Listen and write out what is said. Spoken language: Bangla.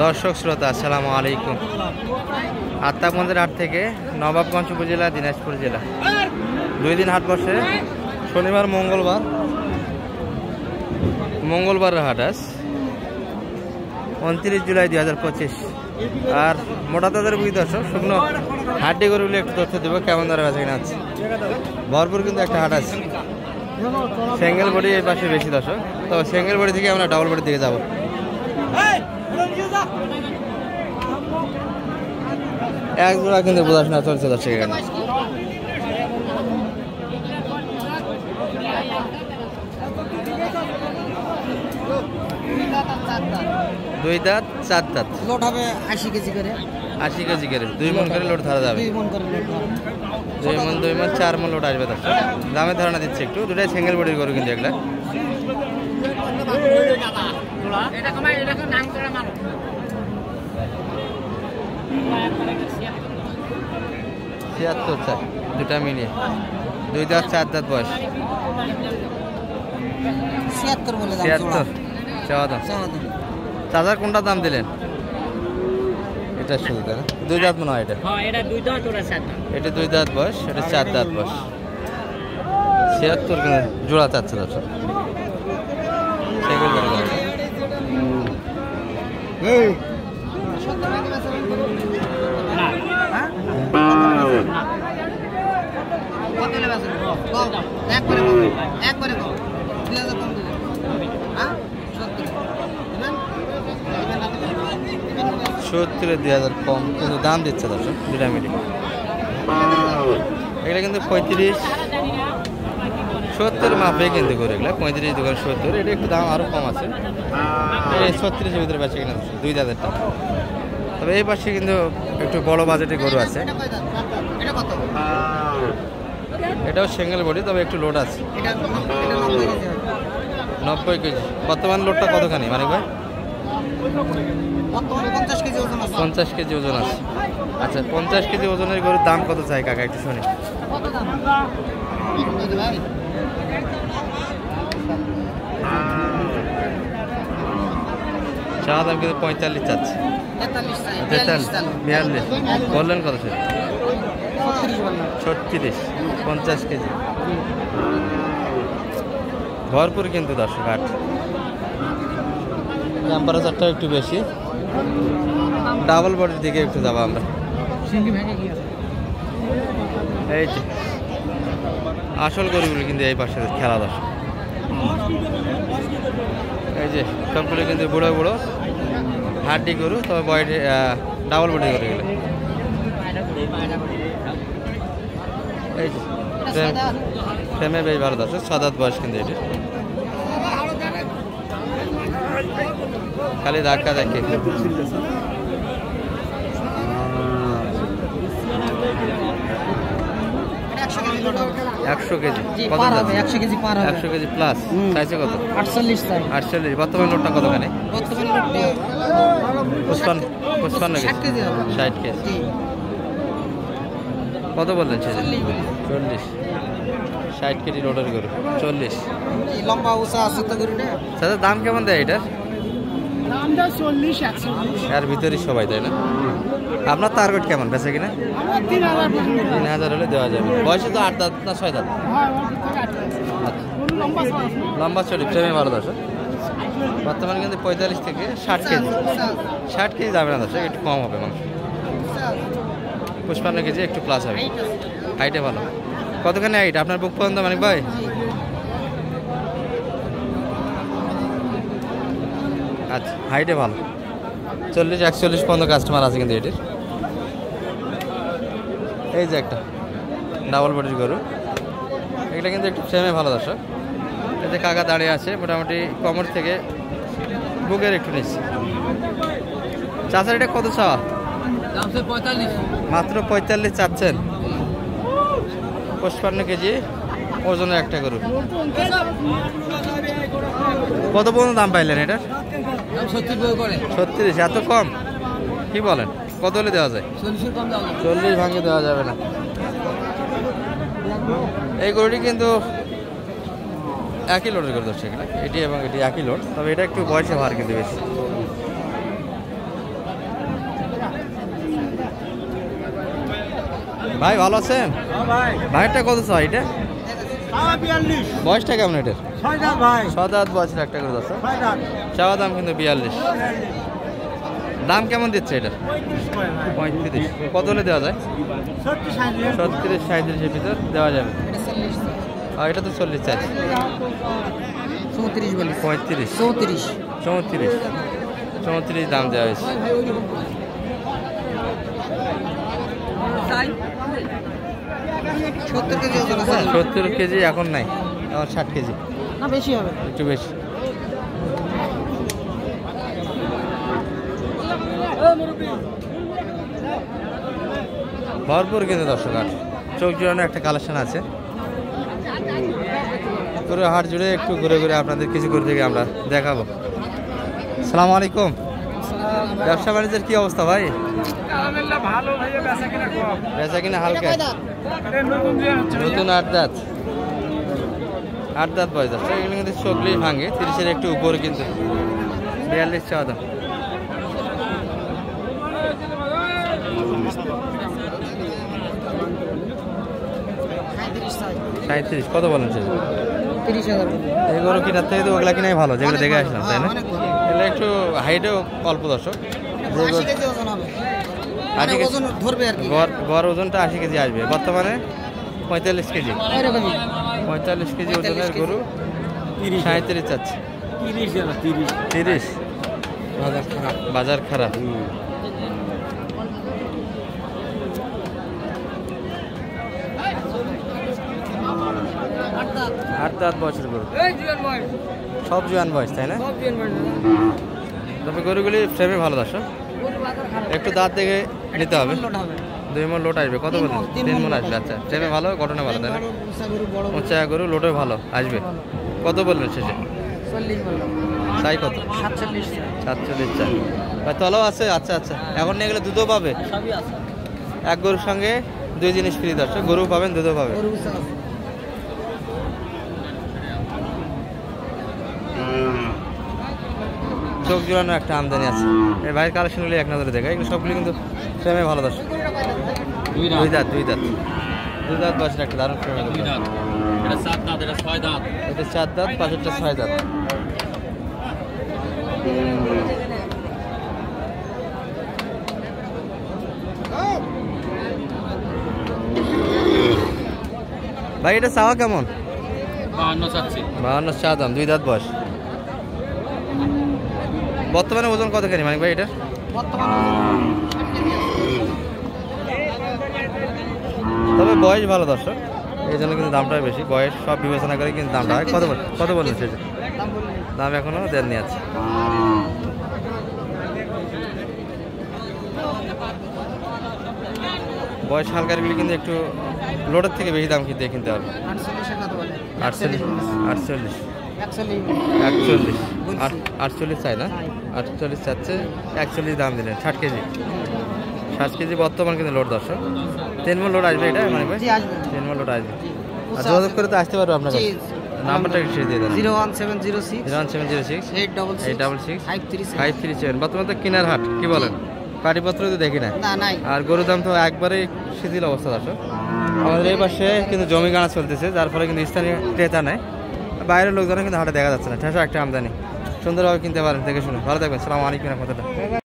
দর্শক শ্রোতা আসসালামু আলাইকুম। আত্মাগঞ্জের হাট থেকে নবাবগঞ্জ উপজেলা দিনাজপুর জেলা 2 দিন হাট বসে। শনিবার মঙ্গলবার হাট আজ 29 জুলাই 2025। আর মোটা তাদের বুঝি দর্শক শুকনো হাড্ডি গরুগুলো একটু তথ্য দেবো কেমন দরে বেচা কিনা আছে। ভরপুর কিন্তু একটা হাট আছে। সিঙ্গেল বডি এই পাশে বেশি দর্শক, তো সিঙ্গেল বডি থেকে আমরা ডাবল বডির দিকে যাবো। এক জোড়া কিন্তু বোঝাশোনা চলছে দর্শক এখানে। দুই দাঁত চার দাঁত লোড হবে 80 কেজি করে। 80 কেজি করে 2 মণ করে লোড ধরা যাবে। 2 মণ 4 মণ লোড আসবে দর্শক। দামে ধারণা দিচ্ছে একটু। দুটাই সিঙ্গেল বডির গরু কিন্তু এগুলা। দুটা মিলিয়ে 2 দাঁত 4 দাঁত বয়স। 76 বলে দাম। 76 চাওয়া দাম। চাচা কোনটা দাম দিলেন? এটা শুধু তাই না? 2 দাঁত মনে হয় এটা। হ্যাঁ, এটা 2 দাঁত ওটা 4 দাঁত। এটা 2 দাঁত বয়স, এটা 4 দাঁত বয়স। 76 কিন্তু জোড়া চাচ্ছে দর্শক। সেগুলো বড় বড়। এই কতলে বাসে? কও একবারে কও 2000 কম দিলে। হ্যাঁ 70 2000 কম কিন্তু দাম দিচ্ছে দর্শক দুটা মিলি। এগুলো কিন্তু 35 70 মাপে কিন্তু করে এগুলো 35 দোকান 70। এটা একটু দাম আরো কম আছে। এই 36 এর ভিতরে বেচে কিনা 2 দাঁতেরটা। তবে এই পাশে কিন্তু একটু বড় বাজেটের গরু আছে। এটা কত? এটাও সিঙ্গেল বডি, তবে একটু লোড আছে। এটা 90 কেজি। বর্তমান লোডটা কতখানি মানে ভাই? বর্তমানে 50 কেজি ওজন আছে। 50 কেজি ওজন আছে। আচ্ছা 50 কেজি ওজনের গরুর দাম কত চাই কাকা একটু শুনি। কত দাম? ভাই চা দাম কিন্তু 45 চাচ্ছে। 43 42 বললেন কত সে? 36 50 কেজি। ভরপুর কিন্তু দর্শক হাট। টেম্পারেচারটা একটু বেশি। ডাবল বডির দিকে একটু যাবো আমরা। এই যে আসল গরুগুলো কিন্তু এই পাশে খেলা দর্শক। এই যে সবগুলো কিন্তু বুড়ো বুড়ো হাড্ডি গরু, তবে বডি ডাবল বডি গরু এগুলো। এই যে ফ্রেমে বেশ ভালো দর্শক। 7 দাঁত বয়স কিন্তু এটি। খালি ধাক্কা দেখে 100 কেজি। কত হবে? 100 কেজি পার হবে। 100 কেজি প্লাস। চাইছে কত? 48 চাই। 48। বর্তমান লোডটা কতখানি? বর্তমানে লোডটা 55 60 কেজি হবে। 60 কেজি। জি। কত বললেন সে? 40। 60 কেজি লোডের গরু 40। এই লম্বা উঁচা আছে তো গরুটা। দাদা দাম কেমন দেয় এটার? দামটা 40 120। এর ভিতরেই সবাই তাই না? আপনার টার্গেট কেমন বেচে কিনা? 3000 হলে দেওয়া যাবে। বয়সে তো 8 দাঁত না 6 দাঁত? লম্বা চড়ি ফ্রেমে ভালো দর্শক। বর্তমানে কিন্তু 45 থেকে 60 কেজি। 60 কেজি যাবে না দর্শক, একটু কম হবে মাংস। 55 কেজি একটু প্লাস হবে। হাইটে ভালো। কতখানি হাইট আপনার বুক পর্যন্ত মানিক ভাই? আচ্ছা হাইটে ভালো। 40 41 পর্যন্ত কাস্টমার আছে কিন্তু এটির। এই যে একটা ডাবল বডির গরু, এগুলো কিন্তু একটু ফ্রেমে ভালো দর্শক। এতে কাকা দাঁড়িয়ে আছে মোটামুটি কোমর থেকে বুকের একটু নিচ্ছে। চাচার এটা কত চাওয়া? মাত্র 45 চাচ্ছেন। 55 কেজি ওজনের একটা গরু। কত পর্যন্ত দাম পাইলেন এটার? 36। এত কম কি বলেন? কত হলে দেওয়া যায়? 40 ভাঙে দেওয়া যাবে না। এই গরুটি কিন্তু একই লোডের গরু দর্শক। এটি এবং এটি একই লোড, তবে এটা একটু বয়সে ভার কিন্তু বেশি। ভাই ভালো আছেন? ভাইটা কত চাই এটা? বয়সটা কেমন এটার? 6 দাঁত বয়সের একটা করে দর্শক। চাওয়া দাম কিন্তু 42। দাম কেমন দিচ্ছে এটার? 35। কত হলে দেওয়া যায়? 37-37 এর ভিতর দেওয়া যাবে। আর এটা তো 40 চাইছে। 34 বলিস। 35 34 দাম দেওয়া হয়েছে। 70 কেজি ওজন আছে। 70 কেজি এখন নাই, এখন 60 কেজি। না বেশি হবে, একটু বেশি। ভরপুর কিন্তু দর্শক আর চোখ জুড়ানো একটা কালেকশন আছে। পুরো হাট জুড়ে একটু ঘুরে ঘুরে আপনাদের কিছু করে থেকে আমরা দেখাবো। আসসালামু আলাইকুম। ব্যবসা বাণিজ্যের কি অবস্থা ভাই? ভালো ভাইয়া, বেচা কিনা কম। বেচা কিনা হালকা। নতুন 8 দাঁত বয়স আছে, এগুলো কিন্তু 40 ভাঙে, 30-এর একটু উপরে কিন্তু 42 চাওয়া দাম। সাঁত্রিশ কত বলেন? 30,000। এগুলো কিনার থেকে তো ওগুলা কিনাই ভালো, যেগুলো দেখে আসলাম, তাই না? এগুলো একটু হাইটেও অল্প দর্শক। 80 কেজি ওজন হবে। 80 কেজি ওজন ধরবে আর কি। গড় ওজনটা 80 কেজি আসবে, বর্তমানে 45 কেজি। এরকমই 45 কেজি ওজনের গরু 37 চাচ্ছে। 30 বাজার খারাপ। আট দাঁত বয়সের গরু, সব জোয়ান বয়স, তাই না? তবে গরুগুলি ফ্রেমে ভালো দর্শক, একটু দাঁত দেখে নিতে হবে। 2 মণ লোট আসবে। কত বলুন? 3 মণ আসবে। আচ্ছা, ফ্রেমে ভালো, ঘটনা ভালো, তাই না? উঁচা গরু, লোটে ভালো আসবে। কত বলবেন শেষে? 40 বললাম। তাই কত? 47 চাই। ভাই তলাও আছে? আচ্ছা, এখন নিয়ে গেলে দুধও পাবে। সবই আছে। এক গরুর সঙ্গে 2 জিনিস ফ্রি দর্শক, গরু পাবেন, দুধও পাবেন। গরু আছে। চোখ জোড়ানো একটা আমদানি আছে। এই ভাইয়ের কালেকশনগুলি এক নজরে দেখা, এগুলো সবগুলি কিন্তু ফ্রেমে ভালো দর্শক। 2 দাঁত বয়সের একটা দারুণ ফ্রেমে। এটা 7 দাঁত, এটা 6 দাঁত। এটা 4 দাঁত, পাশেরটা 6 দাঁত। ভাই এটা চাওয়া কেমন? 52 চাচ্ছি। 52 চা দাম, 2 দাঁত বয়স। বর্তমানে ওজন কত খানি মানিক ভাই এটা? তবে বয়স ভালো দর্শক, এই জন্য কিন্তু দামটা বেশি। বয়স সব বিবেচনা করে কিন্তু দামটা হয়। কত বললেন সেটা? দাম এখনো দেননি আছে। বয়স হালকারগুলি কিন্তু একটু লোডের থেকে বেশি দাম কিন্তু কিনতে হবে। 48 চাই না? 48 চাচ্ছে, 41 দাম দিলেন। 60 কেজি বর্তমান কিন্তু লোড দর্শক। 3 মণ লোড আসবে এটা মানে ভাই? 3 মণ লোড আসবে। আর যোগাযোগ করে তো আসতে পারবো আপনার কাছে। নাম্বারটা একটু দিয়ে দেন। 01706 866 537। বর্তমানে তো কেনার হাট, কি বলেন? পাটিপত্র তো দেখি না। নাই। আর গরুর দাম তো একবারে শিথিল অবস্থা দর্শক। আমাদের এই পাশে কিন্তু জমি গানা চলতেছে, যার ফলে কিন্তু স্থানীয় ক্রেতা নেই, বাইরের লোকজনের কিন্তু হাটে দেখা যাচ্ছে না। ঠেসা একটা আমদানি, সুন্দরভাবে কিনতে পারেন দেখে শুনে। ভালো থাকবেন। সালাম আলাইকুম রহমতুল্লাহ।